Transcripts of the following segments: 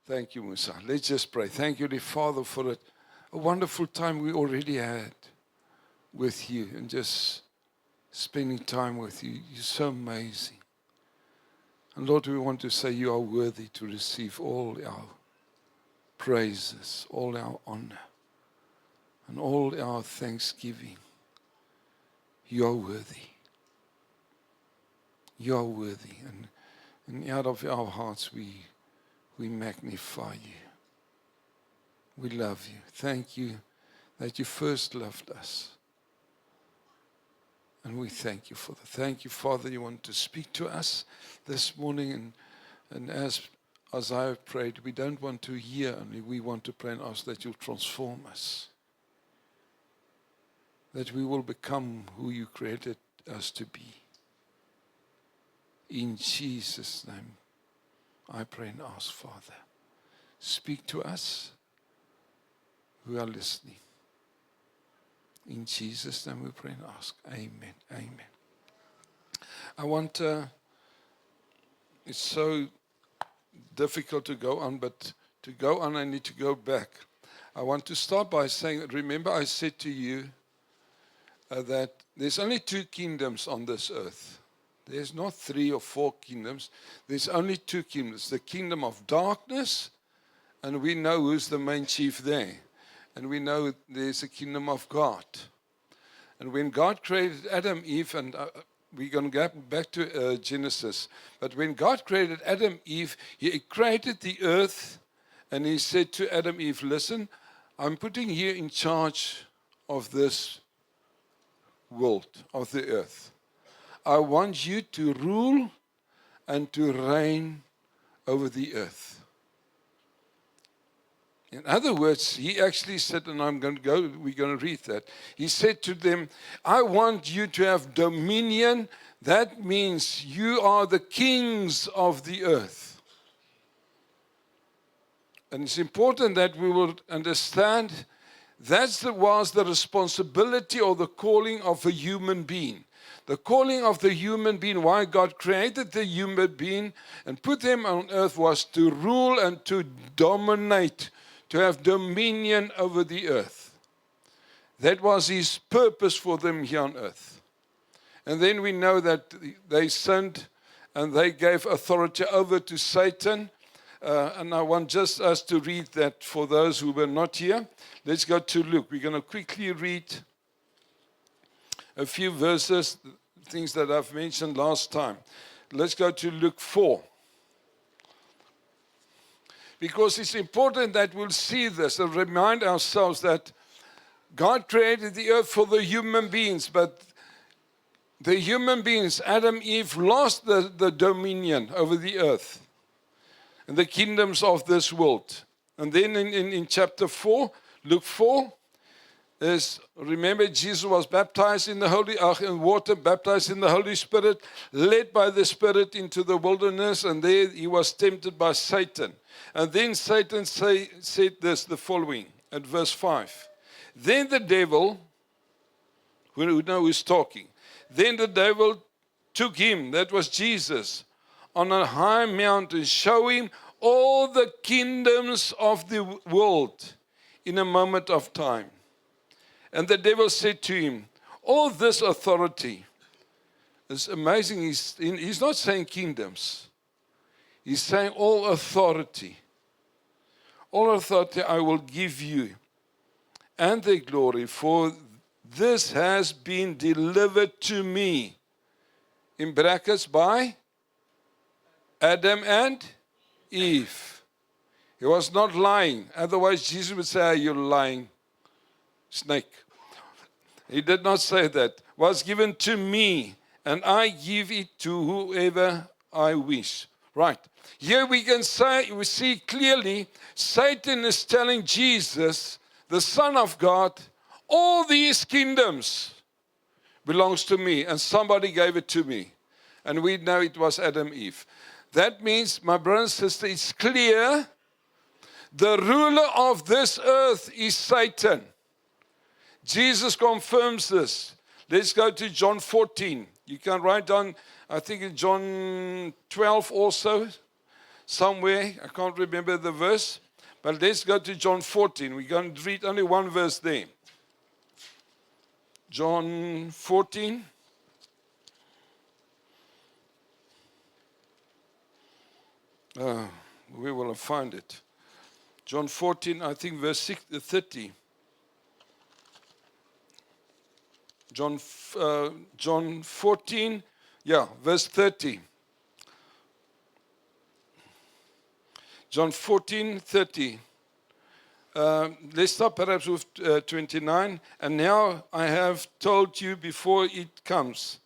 Thank you, Musa. Let's just pray. Thank you, dear Father, for a wonderful time we already had with you and just spending time with you. You're so amazing. And Lord, we want to say you are worthy to receive all our praises, all our honor, and all our thanksgiving. You are worthy. You are worthy. And out of our hearts we magnify you. We love you. Thank you that you first loved us. And we thank you for that. Thank you, Father, you want to speak to us this morning. And as I have prayed, we don't want to hear only. We want to pray and ask that you'll transform us. That we will become who you created us to be. In Jesus' name, I pray and ask, Father, speak to us who are listening. In Jesus' name we pray and ask. Amen. Amen. I want, it's so difficult to go on, but to go on I need to go back. I want to start by saying, remember I said to you that there's only 2 kingdoms on this earth. There's not 3 or 4 kingdoms. There's only 2 kingdoms. The kingdom of darkness, and we know who's the main chief there. And we know there's a kingdom of God. And when God created Adam, Eve, and we're going to go back to Genesis. But when God created Adam, Eve, he created the earth. And he said to Adam, Eve, listen, I'm putting you in charge of this world, of the earth. I want you to rule and to reign over the earth. In other words, he actually said, and we're going to read that. He said to them, I want you to have dominion. That means you are the kings of the earth. And it's important that we will understand that was the responsibility or the calling of a human being. The calling of the human being, why God created the human being and put them on earth, was to rule and to dominate, to have dominion over the earth. That was his purpose for them here on earth. And then we know that they sinned and they gave authority over to Satan. And I want just us to read that for those who were not here. Let's go to Luke. We're going to quickly read a few verses, things that I've mentioned last time. Let's go to Luke 4. Because it's important that we'll see this and remind ourselves that God created the earth for the human beings, but the human beings, Adam, Eve, lost the dominion over the earth and the kingdoms of this world. And then in chapter 4, Luke 4, remember Jesus was baptized in in water, baptized in the Holy Spirit, led by the Spirit into the wilderness, and there he was tempted by Satan. And then Satan said this, the following, at verse 5. Then the devil, we know who's talking, then the devil took him, that was Jesus, on a high mountain, show him all the kingdoms of the world in a moment of time. And the devil said to him, all this authority, it's amazing, he's not saying kingdoms. He's saying all authority. All authority I will give you, and the glory, for this has been delivered to me. In brackets, by Adam and Eve. He was not lying. Otherwise, Jesus would say, you're lying snake. He did not say that. Was given to me, and I give it to whoever I wish. Right. Here we see clearly Satan is telling Jesus, the Son of God, all these kingdoms belongs to me, and somebody gave it to me. And we know it was Adam and Eve. That means, my brother and sister, it's clear the ruler of this earth is Satan. Jesus confirms this. Let's go to John 14. You can write down, I think in John 12 also. somewhere. I can't remember the verse. But let's go to John 14. We're going to read only one verse there. John 14. We will find it. John 14, I think verse 30. John 14, verse 30. John 14, 30. Let's start perhaps with 29. And now I have told you before it comes.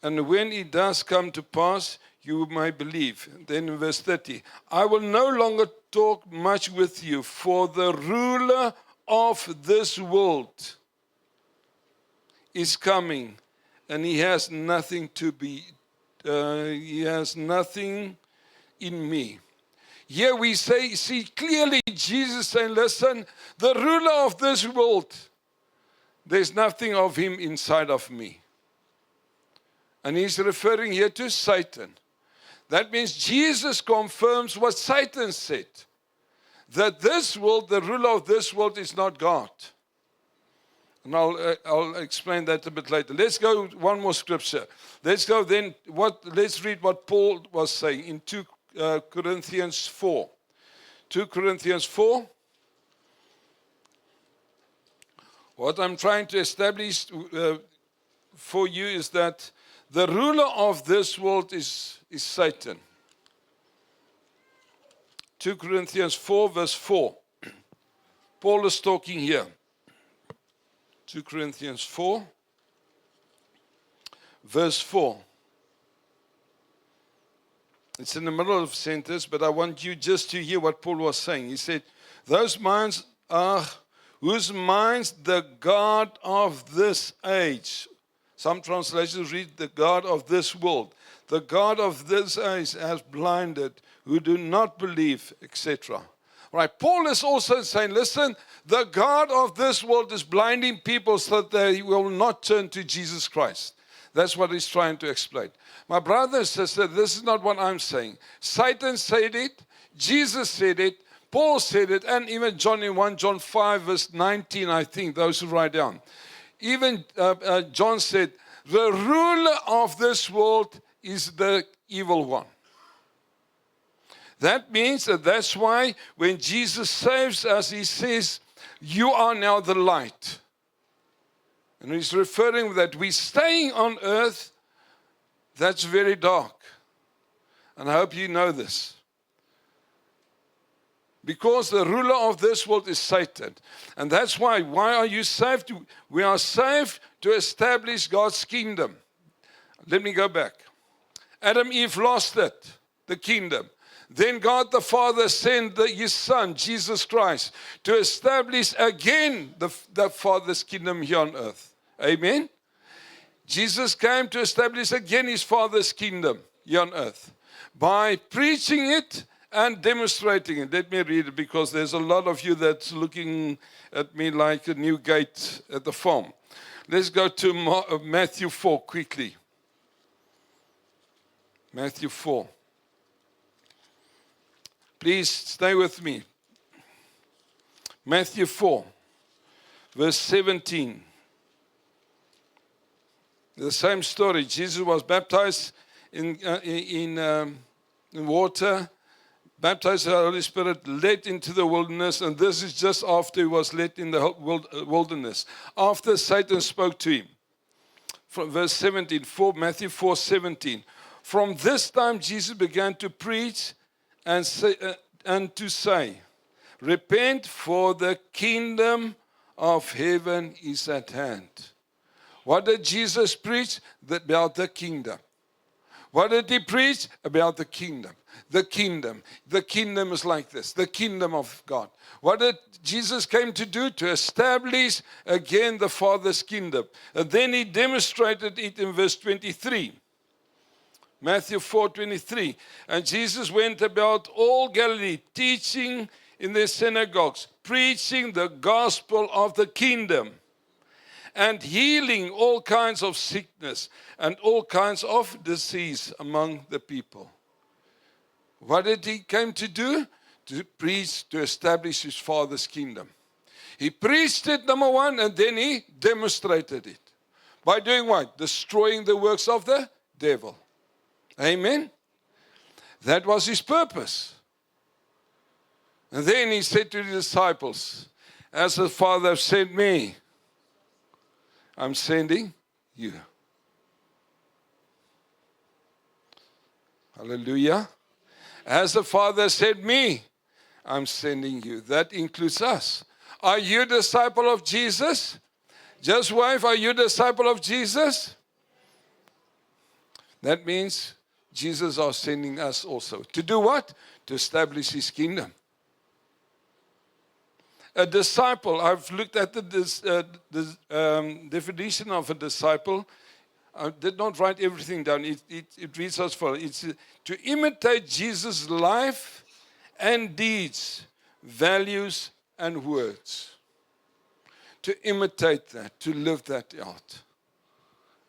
And when it does come to pass, you may believe. Then in verse 30, I will no longer talk much with you, for the ruler of this world is coming, and he has nothing in me. Here we see clearly Jesus saying, listen, the ruler of this world, there's nothing of him inside of me. And he's referring here to Satan. That means Jesus confirms what Satan said, that this world, the ruler of this world, is not God. And I'll explain that a bit later. Let's go one more scripture. Let's read what Paul was saying in 2 Corinthians 4. 2 Corinthians 4. What I'm trying to establish for you is that the ruler of this world is Satan. 2 Corinthians 4, verse 4. Paul is talking here. 2 Corinthians 4, verse 4. It's in the middle of the sentence, but I want you just to hear what Paul was saying. He said, those minds are, whose minds the God of this age. Some translations read the God of this world. The God of this age has blinded, who do not believe, etc. Right. Paul is also saying, listen, the God of this world is blinding people so that they will not turn to Jesus Christ. That's what he's trying to explain. My brother and sister, this is not what I'm saying. Satan said it, Jesus said it, Paul said it, and even John in 1 John 5 verse 19, I think, those who write down. Even John said, the ruler of this world is the evil one. That means that's why when Jesus saves us, he says, you are now the light. And he's referring that we're staying on earth that's very dark. And I hope you know this. Because the ruler of this world is Satan. And that's why are you saved? We are saved to establish God's kingdom. Let me go back. Adam and Eve lost it, the kingdom. Then God the Father sent his Son, Jesus Christ, to establish again the Father's kingdom here on earth. Amen? Jesus came to establish again his Father's kingdom here on earth by preaching it and demonstrating it. Let me read it because there's a lot of you that's looking at me like a new gate at the farm. Let's go to Matthew 4 quickly. Matthew 4. Please stay with me. Matthew 4, verse 17. The same story. Jesus was baptized in water, baptized in the Holy Spirit, led into the wilderness, and this is just after he was led in the wilderness. After Satan spoke to him. From verse 17, Matthew 4, 17. From this time Jesus began to preach and to say, repent, for the kingdom of heaven is at hand. What did Jesus preach? About the kingdom. What did he preach? About the kingdom. The kingdom. The kingdom is like this. The kingdom of God. What did Jesus came to do? To establish again the Father's kingdom. And then he demonstrated it in verse 23. Matthew 4:23. And Jesus went about all Galilee, teaching in their synagogues, preaching the gospel of the kingdom, and healing all kinds of sickness and all kinds of disease among the people. What did he come to do? To preach, to establish his Father's kingdom. He preached it, number one, and then he demonstrated it. By doing what? Destroying the works of the devil. Amen? That was his purpose. And then he said to the disciples, as the Father sent me, I'm sending you. Hallelujah. As the Father sent me, I'm sending you. That includes us. Are you a disciple of Jesus? Just wife, are you a disciple of Jesus? That means Jesus is sending us also. To do what? To establish his kingdom. A disciple, I've looked at the definition of a disciple. I did not write everything down. It reads as follows. It's to imitate Jesus' life and deeds, values and words. To imitate that, to live that out.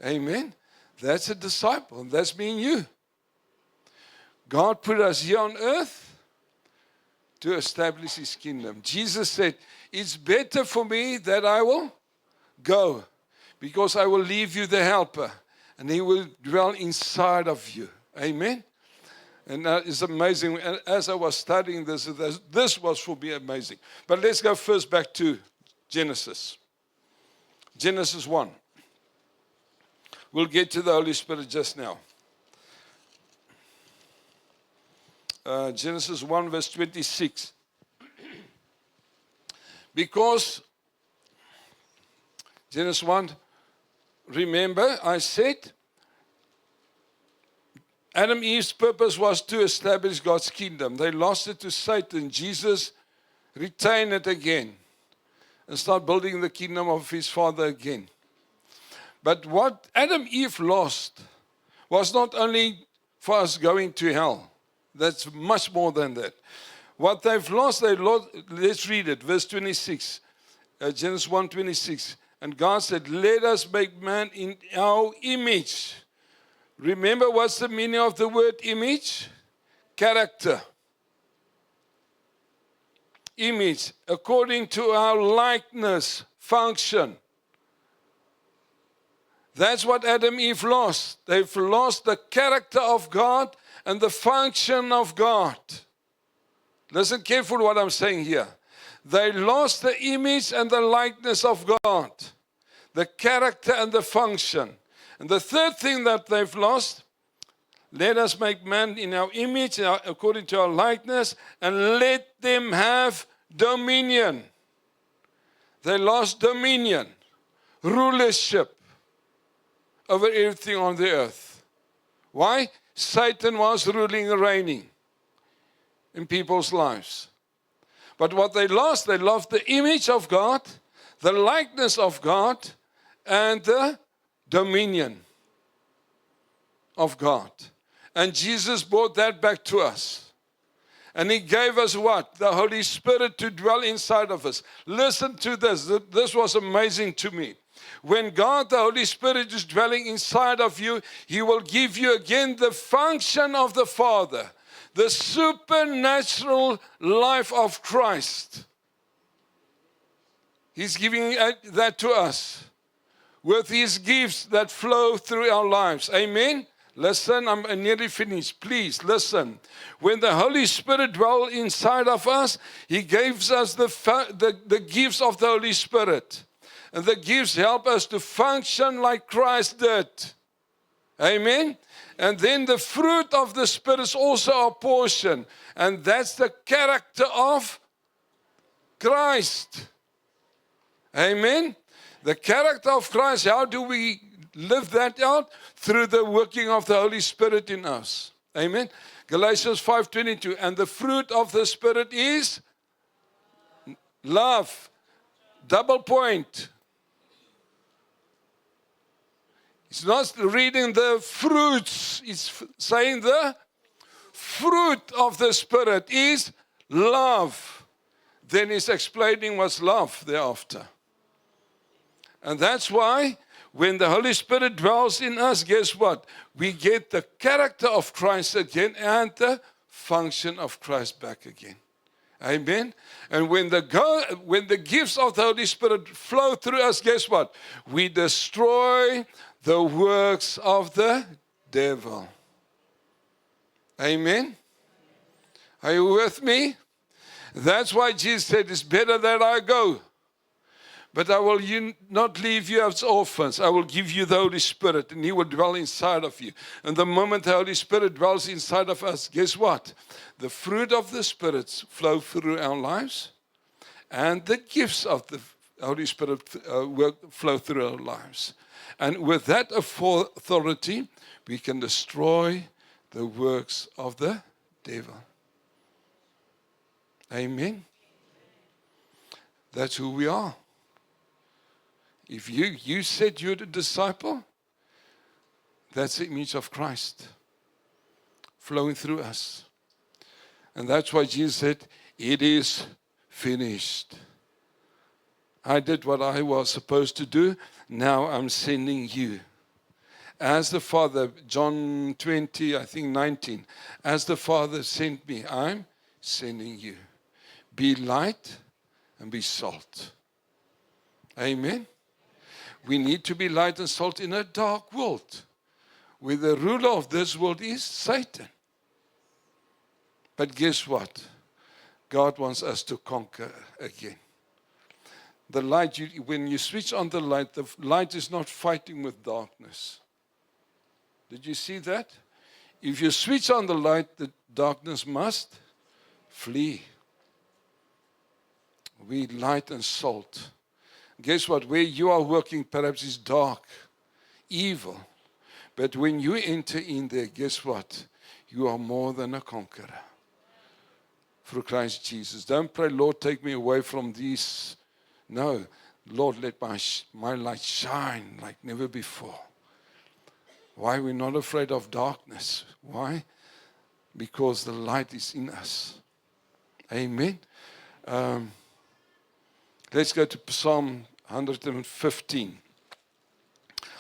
Amen? That's a disciple. That's me and you. God put us here on earth to establish his kingdom. Jesus said, it's better for me that I will go, because I will leave you the helper, and he will dwell inside of you. Amen? And it's amazing. As I was studying this was for me amazing. But let's go first back to Genesis. Genesis 1. We'll get to the Holy Spirit just now. Genesis 1 verse 26. Because, Genesis 1, remember I said, Adam and Eve's purpose was to establish God's kingdom. They lost it to Satan. Jesus retained it again and start building the kingdom of his Father again. But what Adam and Eve lost was not only for us going to hell. That's much more than that. What they've lost, let's read it, verse 26, Genesis 1:26. And God said, let us make man in our image. Remember, what's the meaning of the word image? Character. Image, according to our likeness, function. That's what Adam and Eve lost. They've lost the character of God and the function of God. Listen carefully what I'm saying here. They lost the image and the likeness of God, the character and the function. And the third thing that they've lost, let us make man in our image, according to our likeness, and let them have dominion. They lost dominion, rulership over everything on the earth. Why? Satan was ruling and reigning in people's lives. But what they lost the image of God, the likeness of God, and the dominion of God. And Jesus brought that back to us. And he gave us what? The Holy Spirit to dwell inside of us. Listen to this. This was amazing to me. When God, the Holy Spirit, is dwelling inside of you, he will give you again the function of the Father, the supernatural life of Christ. He's giving that to us with his gifts that flow through our lives. Amen? Listen, I'm nearly finished. Please listen. When the Holy Spirit dwells inside of us, he gives us the gifts of the Holy Spirit. And the gifts help us to function like Christ did. Amen? And then the fruit of the Spirit is also a portion. And that's the character of Christ. Amen? The character of Christ, how do we live that out? Through the working of the Holy Spirit in us. Amen? Galatians 5:22. And the fruit of the Spirit is love. Double point. It's not reading the fruits. It's saying the fruit of the Spirit is love. Then he's explaining what's love thereafter. And that's why when the Holy Spirit dwells in us, guess what? We get the character of Christ again and the function of Christ back again. Amen. And when the gifts of the Holy Spirit flow through us, guess what? We destroy the works of the devil. Amen. Are you with me? That's why Jesus said, it's better that I go. But I will not leave you as orphans. I will give you the Holy Spirit, and He will dwell inside of you. And the moment the Holy Spirit dwells inside of us, guess what? The fruit of the Spirit flow through our lives, and the gifts of the Holy Spirit flow through our lives. And with that authority, we can destroy the works of the devil. Amen. That's who we are. If you said you're a disciple, that's the image of Christ flowing through us. And that's why Jesus said, it is finished. I did what I was supposed to do. Now I'm sending you. As the Father, John 20, I think 19, as the Father sent me, I'm sending you. Be light and be salt. Amen. We need to be light and salt in a dark world, where the ruler of this world is Satan. But guess what? God wants us to conquer again. The light, when you switch on the light is not fighting with darkness. Did you see that? If you switch on the light, the darkness must flee. We light and salt. Guess what? Where you are working perhaps is dark, evil. But when you enter in there, guess what? You are more than a conqueror through Christ Jesus. Don't pray, Lord, take me away from these. No, Lord, let my light shine like never before. Why? We're not afraid of darkness. Why? Because the light is in us. Amen. Let's go to Psalm 115.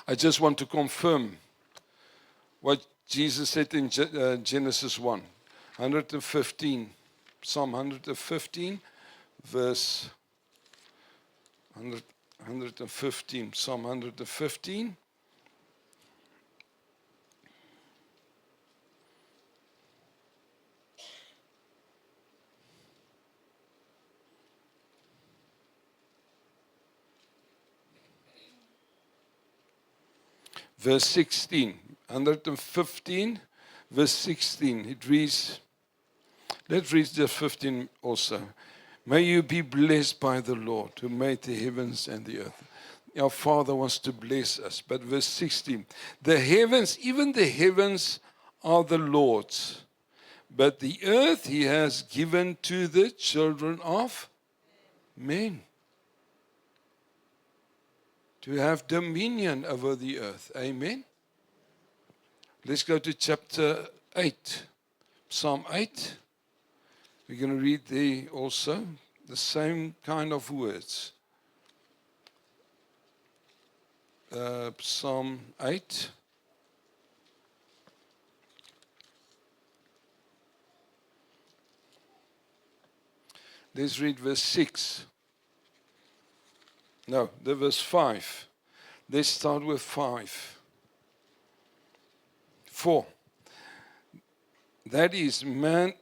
I just want to confirm what Jesus said in Genesis 1. 115. Psalm 115, verse 115. Psalm 115. Verse 16, 115, verse 16, it reads, let's read just 15 also. May you be blessed by the Lord who made the heavens and the earth. Our Father wants to bless us. But verse 16, the heavens, even the heavens are the Lord's, but the earth He has given to the children of men. To have dominion over the earth. Amen. Let's go to chapter 8. Psalm 8. We're going to read there also the same kind of words. Psalm 8. Let's read verse 6. No, the verse 5. Let's start with 5. 4. That is man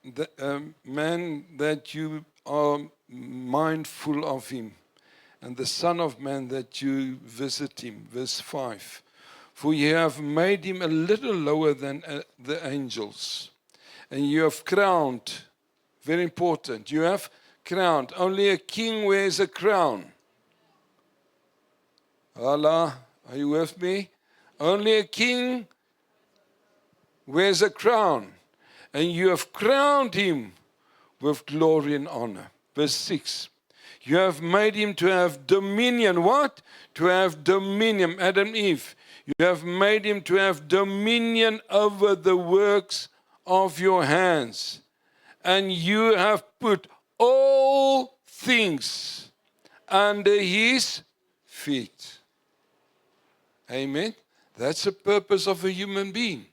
that you are mindful of him, and the Son of Man that you visit him. Verse 5. For you have made him a little lower than the angels, and you have crowned, very important, you have crowned. Only a king wears a crown. Allah, are you with me? Only a king wears a crown, and you have crowned him with glory and honor. Verse 6. You have made him to have dominion. What? To have dominion. Adam, Eve. You have made him to have dominion over the works of your hands. And you have put all things under his feet. Amen. That's the purpose of a human being.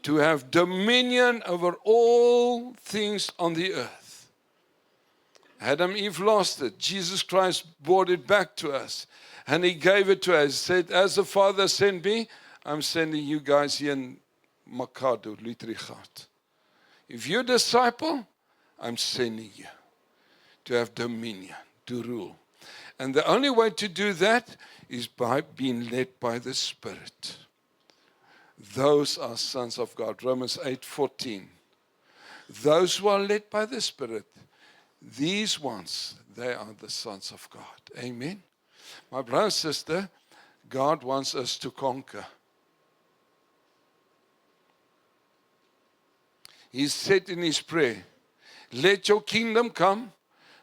to have dominion over all things on the earth. Adam Eve lost it. Jesus Christ brought it back to us. And he gave it to us. He said, as the Father sent me, I'm sending you guys here in Makado, Litrigat. If you're a disciple, I'm sending you to have dominion, to rule. And the only way to do that is by being led by the Spirit. Those are sons of God. Romans 8:14. Those who are led by the Spirit, these ones, they are the sons of God. Amen. My brother and sister, God wants us to conquer. He said in his prayer, let your kingdom come,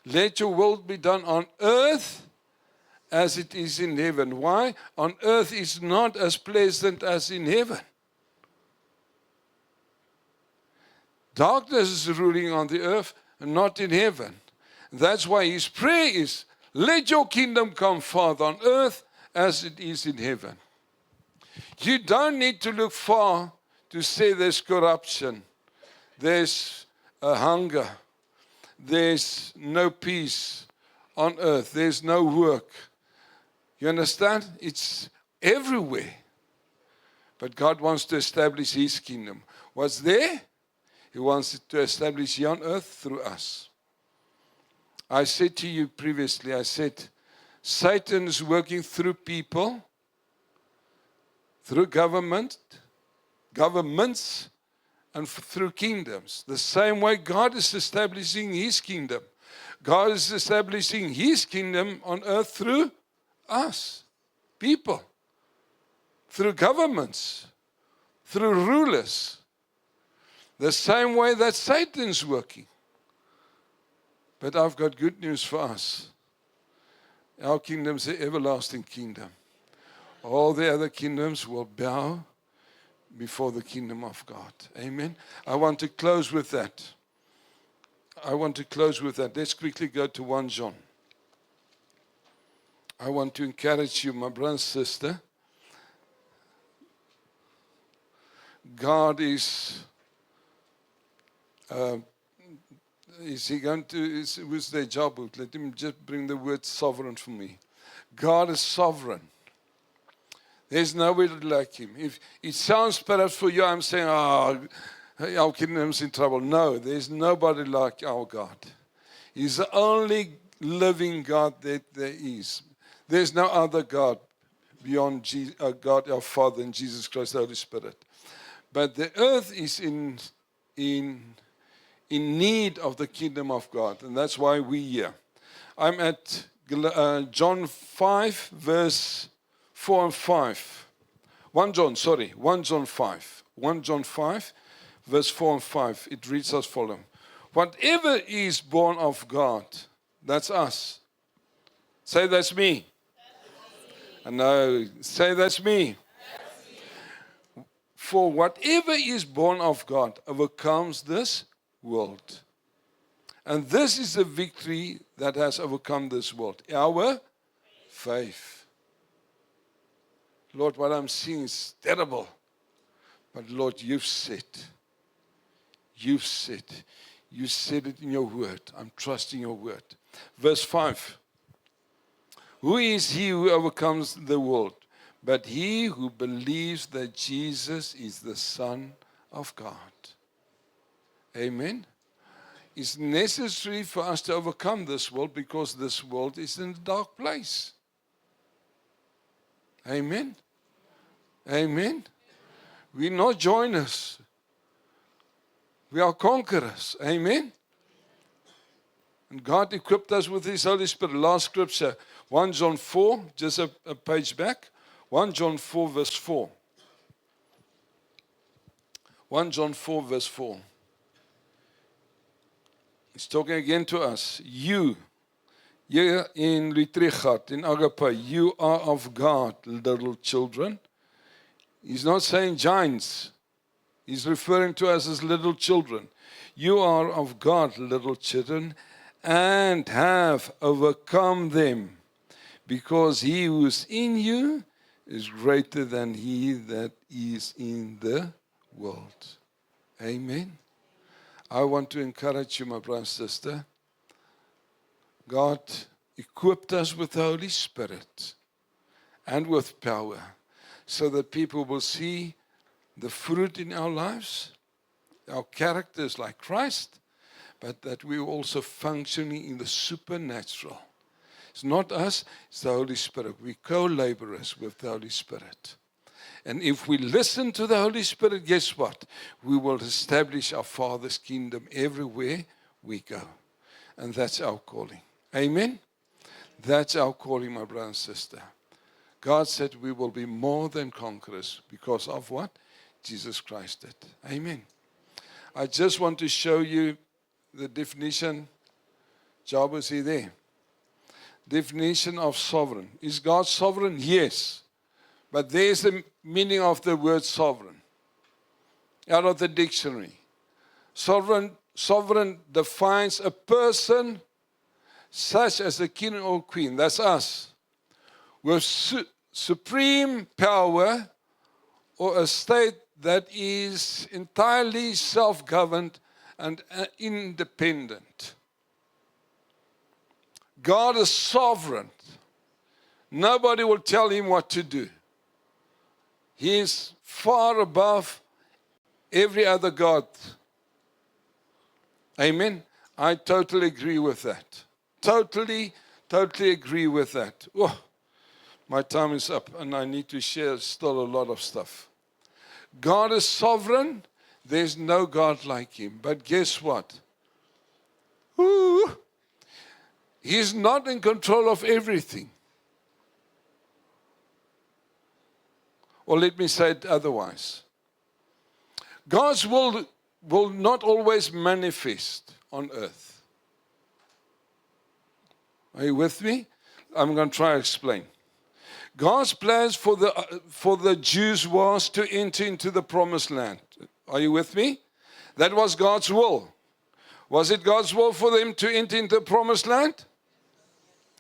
let your will be done on earth as it is in heaven. Why? On earth is not as pleasant as in heaven. Darkness is ruling on the earth and not in heaven. That's why his prayer is, let your kingdom come, Father, on earth as it is in heaven. You don't need to look far to say there's corruption, there's a hunger, there's no peace on earth, there's no work. You understand? It's everywhere. But God wants to establish his kingdom. What's there? He wants it to establish here on earth through us. I said to you previously, I said, Satan is working through people, through governments, and through kingdoms. The same way God is establishing his kingdom. God is establishing his kingdom on earth through us, people, through governments, through rulers. The same way that Satan's working. But I've got good news for us. Our kingdom's the everlasting kingdom. All the other kingdoms will bow before the kingdom of God. Amen. I want to close with that. Let's quickly go to 1 John. I want to encourage you, my brother and sister. God is he going to, who's their job? Let him just bring the word sovereign for me. God is sovereign. There's nobody like him. If it sounds perhaps for you, I'm saying, our kingdom's in trouble. No, there's nobody like our God. He's the only living God that there is. There's no other God beyond God our Father and Jesus Christ the Holy Spirit. But the earth is in need of the kingdom of God, and that's why we're here. I'm at John 5, verse 4 and 5. 1 John 5. 1 John 5, verse 4 and 5. It reads as follows. Whatever is born of God, that's us. Say, that's me. No, say, that's me. For whatever is born of God overcomes this world. And this is the victory that has overcome this world. Our faith. Lord, what I'm seeing is terrible. But Lord, you've said. You said it in your word. I'm trusting your word. Verse 5. Who is he who overcomes the world? But he who believes that Jesus is the Son of God. Amen. It's necessary for us to overcome this world because this world is in a dark place. Amen. Amen. We're not joiners. We are conquerors. Amen. And God equipped us with His Holy Spirit. Last scripture, 1 John 4, just a page back. 1 John 4, verse 4. 1 John 4, verse 4. He's talking again to us. You, here in Litrigat, in Agape, you are of God, little children. He's not saying giants. He's referring to us as little children. You are of God, little children, and have overcome them, because he who is in you is greater than he that is in the world. Amen. I want to encourage you, my brother and sister. God equipped us with the Holy Spirit and with power so that people will see the fruit in our lives, our characters like Christ, but that we are also functioning in the supernatural. It's not us, it's the Holy Spirit. We co-laborers with the Holy Spirit. And if we listen to the Holy Spirit, guess what? We will establish our Father's kingdom everywhere we go. And that's our calling. Amen? That's our calling, my brother and sister. God said we will be more than conquerors because of what? Jesus Christ did. Amen. I just want to show you the definition. Job, is he there? Definition of sovereign. Is God sovereign? Yes. But there's the meaning of the word sovereign out of the dictionary. Sovereign defines a person such as a king or queen, that's us, with supreme power, or a state that is entirely self-governed and independent. God is sovereign. Nobody will tell him what to do. He is far above every other God. Amen. I totally agree with that. Totally agree with that. Oh, my time is up and I need to share still a lot of stuff. God is sovereign. There's no God like him. But guess what? He's not in control of everything. Or let me say it otherwise. God's will not always manifest on earth. Are you with me? I'm going to try to explain. God's plans for the Jews was to enter into the promised land. Are you with me? That was God's will. Was it God's will for them to enter into the promised land?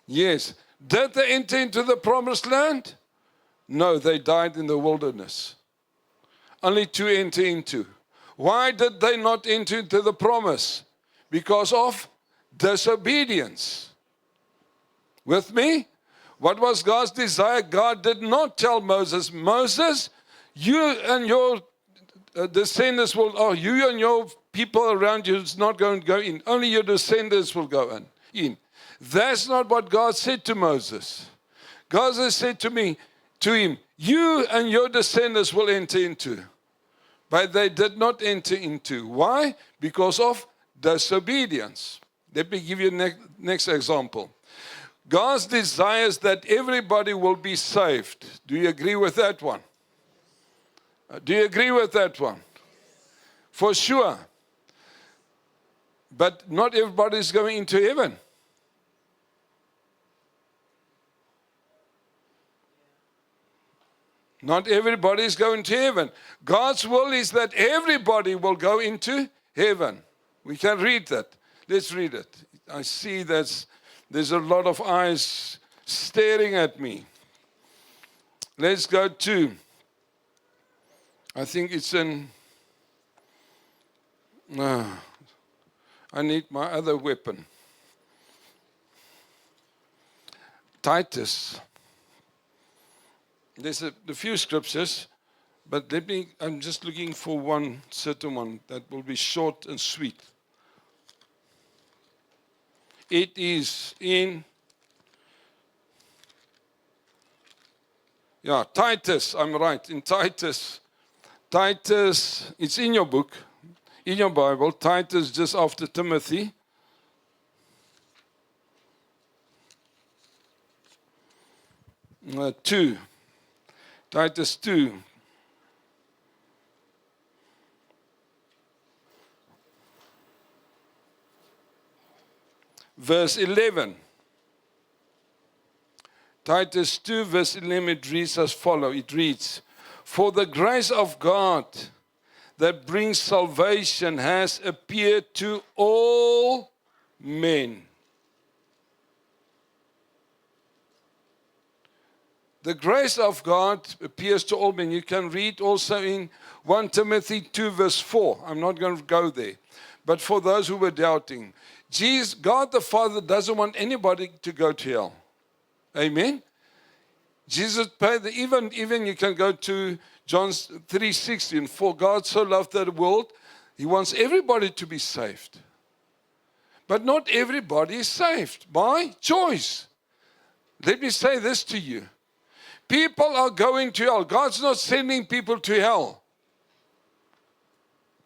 Yes. Did they enter into the promised land? No, they died in the wilderness. Only to enter into. Why did they not enter into the promise? Because of disobedience. With me? What was God's desire? God did not tell Moses, Moses, you and your descendants you and your people around you is not going to go in. Only your descendants will go in. That's not what God said to Moses. God has said to him, you and your descendants will enter into. But they did not enter into. Why? Because of disobedience. Let me give you next example. God's desires that everybody will be saved. Do you agree with that one? Do you agree with that one? For sure. But not everybody is going into heaven. Not everybody is going to heaven. God's will is that everybody will go into heaven. We can read that. Let's read it. I see there's a lot of eyes staring at me. Let's go to, I think it's in, I need my other weapon. Titus. There's a few scriptures, but I'm just looking for one certain one that will be short and sweet. It is in, Titus, I'm right, in Titus. Titus, it's in your book, in your Bible, Titus just after Timothy. Titus 2. Verse 11. Titus 2 verse 11, it reads as follows. It reads, for the grace of God that brings salvation has appeared to all men. The grace of God appears to all men. You can read also in 1 Timothy 2 verse 4. I'm not going to go there. But for those who were doubting, God the Father doesn't want anybody to go to hell. Amen? Jesus paid, even you can go to John 3:16. For God so loved the world, he wants everybody to be saved. But not everybody is saved by choice. Let me say this to you. People are going to hell. God's not sending people to hell.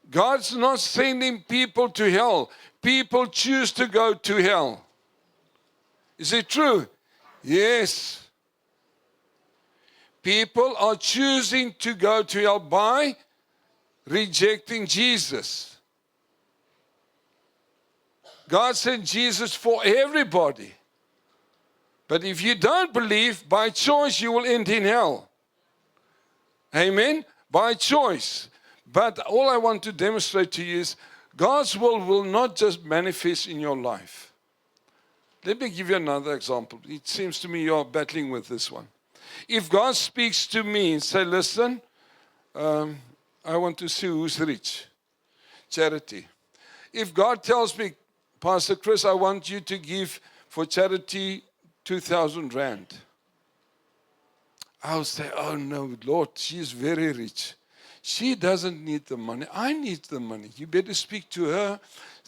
God's not sending people to hell. People choose to go to hell. Is it true? Yes. People are choosing to go to hell by rejecting Jesus. God sent Jesus for everybody. But if you don't believe, by choice you will end in hell. Amen? By choice. But all I want to demonstrate to you is God's will not just manifest in your life. Let me give you another example. It seems to me you're battling with this one. If God speaks to me and say, listen, I want to see who's rich. Charity. If God tells me, Pastor Chris, I want you to give for charity 2,000 rand. I'll say, oh no, Lord, she is very rich. She doesn't need the money. I need the money. You better speak to her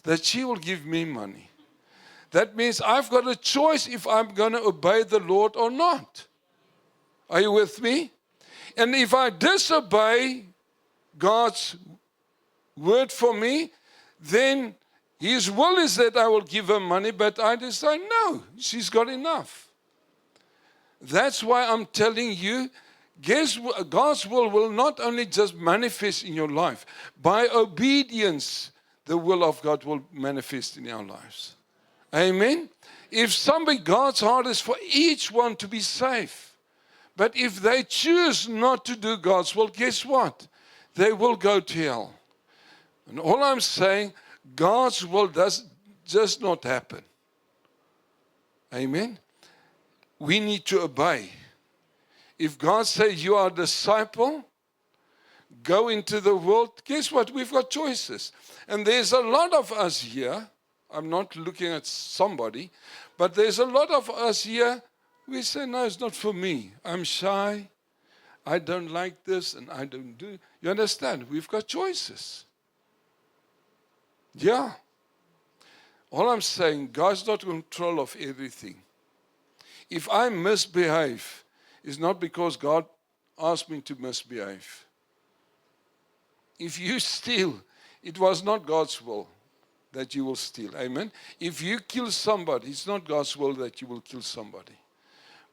that she will give me money. That means I've got a choice if I'm going to obey the Lord or not. Are you with me? And if I disobey God's word for me, then his will is that I will give her money, but I decide, no, she's got enough. That's why I'm telling you, God's will not only just manifest in your life. By obedience, the will of God will manifest in our lives. Amen? If God's heart is for each one to be safe. But if they choose not to do God's will, guess what? They will go to hell. And all I'm saying, God's will does just not happen. Amen? We need to obey. If God says you are a disciple, go into the world, guess what? We've got choices. And there's a lot of us here, I'm not looking at somebody, but there's a lot of us here, we say, no, it's not for me. I'm shy. I don't like this and I don't do. You understand? We've got choices. Yeah. All I'm saying, God's not in control of everything. If I misbehave, it's not because God asked me to misbehave. If you steal, it was not God's will that you will steal. Amen? If you kill somebody, it's not God's will that you will kill somebody.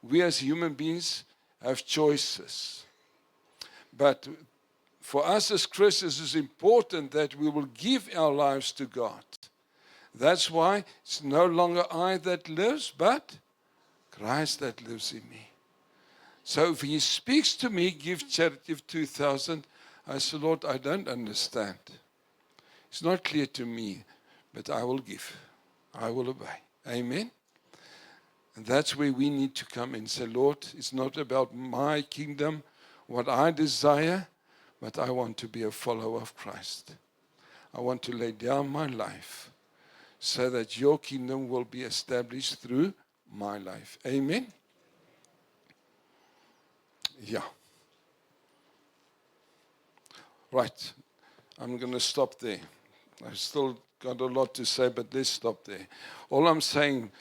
We as human beings have choices. But for us as Christians, it's important that we will give our lives to God. That's why it's no longer I that lives, but Christ that lives in me. So if he speaks to me, give charity of 2,000, I say, Lord, I don't understand. It's not clear to me, but I will give. I will obey. Amen? And that's where we need to come and say, Lord, it's not about my kingdom, what I desire, but I want to be a follower of Christ. I want to lay down my life so that your kingdom will be established through my life. Amen? Yeah. Right. I'm going to stop there. I've still got a lot to say, but let's stop there. All I'm saying,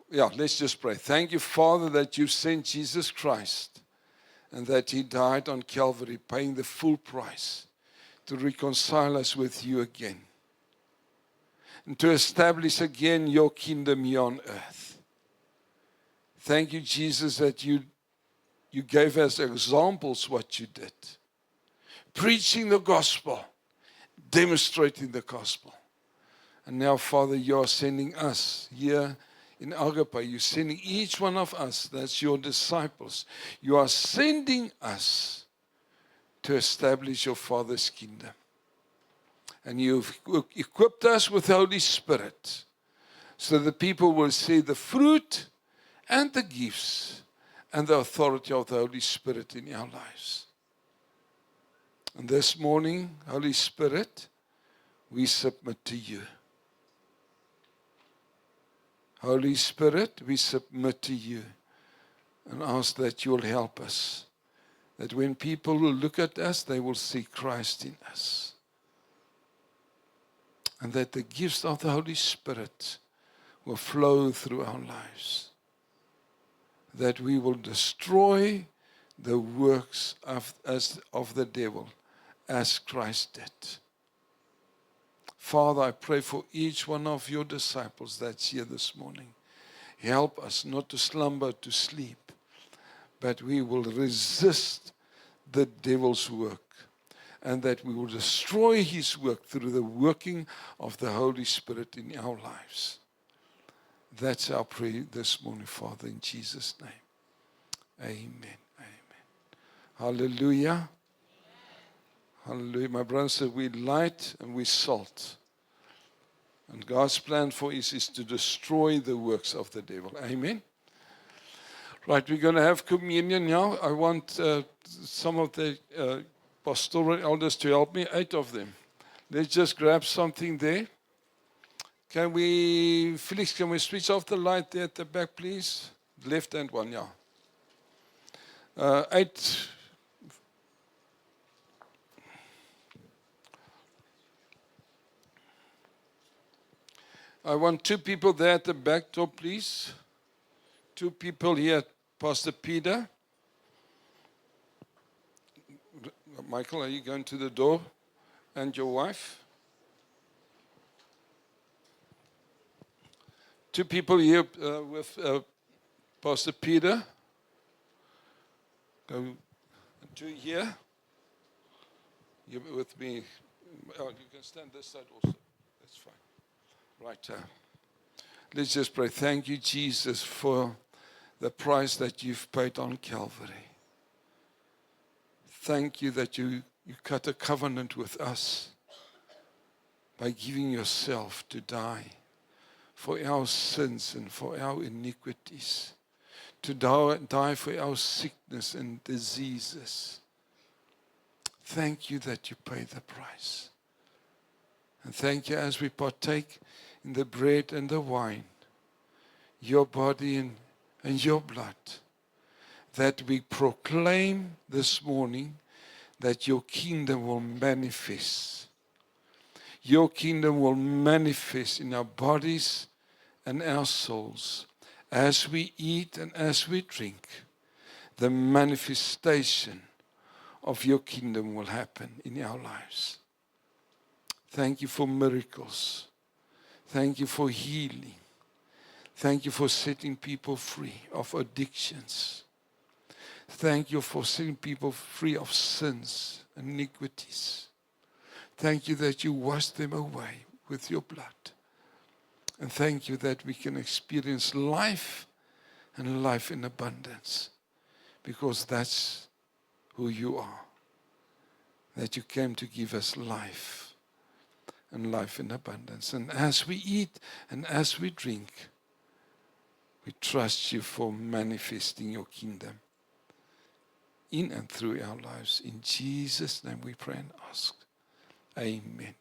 let's just pray. Thank you, Father, that you sent Jesus Christ and that he died on Calvary, paying the full price to reconcile us with you again and to establish again your kingdom here on earth. Thank you, Jesus, that you gave us examples what you did. Preaching the gospel, demonstrating the gospel. And now, Father, you are sending us here in Agape. You're sending each one of us, that's your disciples. You are sending us to establish your Father's kingdom. And you've equipped us with the Holy Spirit so the people will see the fruit and the gifts and the authority of the Holy Spirit in our lives. And this morning, Holy Spirit, we submit to you. Holy Spirit, we submit to you and ask that you'll help us. That when people will look at us, they will see Christ in us. And that the gifts of the Holy Spirit will flow through our lives. That we will destroy the works of the devil as Christ did. Father, I pray for each one of your disciples that's here this morning. Help us not to slumber, to sleep, but we will resist the devil's work, and that we will destroy his work through the working of the Holy Spirit in our lives. That's our prayer this morning, Father, in Jesus' name. Amen. Amen. Hallelujah. Hallelujah. My brother said, we light and we salt. And God's plan for us is to destroy the works of the devil. Amen. Right, we're going to have communion now. I want some of the pastoral elders to help me, 8 of them. Let's just grab something there. Felix, can we switch off the light there at the back, please? Left hand one, yeah. 8. I want 2 people there at the back door, please. 2 people here, Pastor Peter. Michael, are you going to the door? And your wife? 2 people here with Pastor Peter. Go 2 here. You with me? Oh, you can stand this side also. That's fine. Right. Let's just pray. Thank you, Jesus, for the price that you've paid on Calvary. Thank you that you cut a covenant with us by giving yourself to die for our sins and for our iniquities, to die for our sickness and diseases. Thank you that you paid the price. And thank you as we partake in the bread and the wine, your body and your blood, that we proclaim this morning that your kingdom will manifest. Your kingdom will manifest in our bodies and our souls. As we eat and as we drink, the manifestation of your kingdom will happen in our lives. Thank you for miracles. Thank you for healing. Thank you for setting people free of addictions. Thank you for setting people free of sins and iniquities. Thank you that you washed them away with your blood. And thank you that we can experience life and life in abundance, because that's who you are. That you came to give us life and life in abundance. And as we eat and as we drink, we trust you for manifesting your kingdom in and through our lives. In Jesus' name we pray and ask. Amen. Amen.